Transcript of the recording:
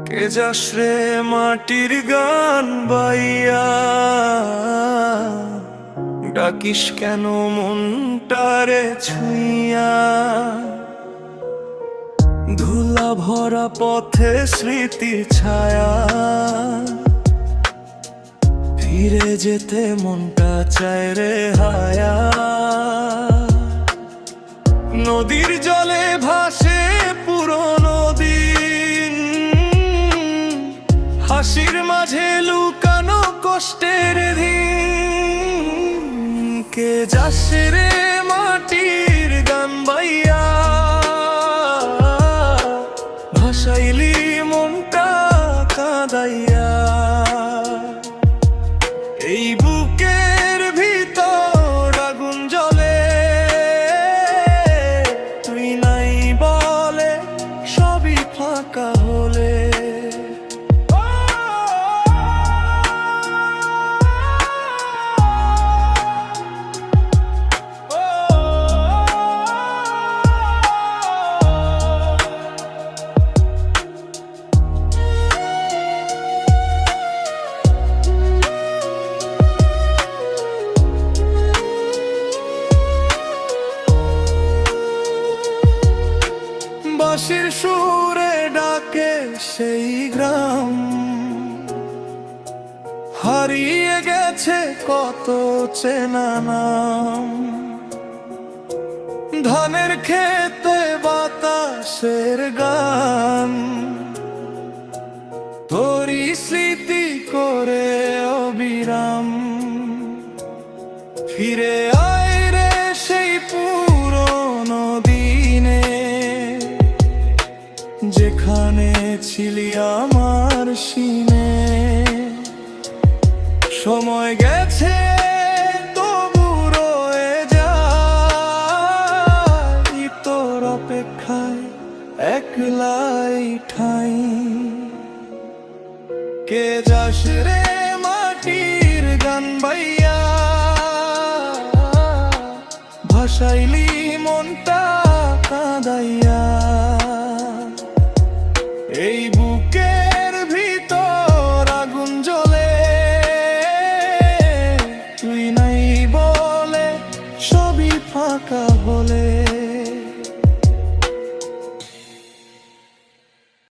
কে যাস রে মাটির গান বাইয়া, ডাকিস কেন মনটারে ছুঁইয়া? ধুলা ভরা পথে স্মৃতির ছায়া, ফিরে যেতে মনটা চায় রে হায়া। নদীর জলে ভাসে পুরনো দিন, হাসির মাঝে লুকানো কষ্টের দিন। কে যাস রে মাটির গান বাইয়া, ভাসাইলি মনটা কাঁদাইয়া। এই বুকের ভিতর আগুন জ্বলে, তুই নাই বলে সবই ফাঁকা হলে। বাঁশির সুরে ডাকে সেই গ্রাম, হারিয়ে গেছে কত চেনা নাম। ধানের খেতে বাতাসের গান, তোরই স্মৃতি করে অবিরাম। ফিরে আয় রে সেই পুরনো দিনে, যেখানে ছিলি আমার সিনে। সময় গেছে তবু রয়ে যায় তোর অপেক্ষায় একলাই ঠাই। কে যাস রে মাটির গান বাইয়া, ভাসাইলি মনটা কাঁদাইয়া। এই বুকের ভিতর আগুন জ্বলে, তুই নাই বল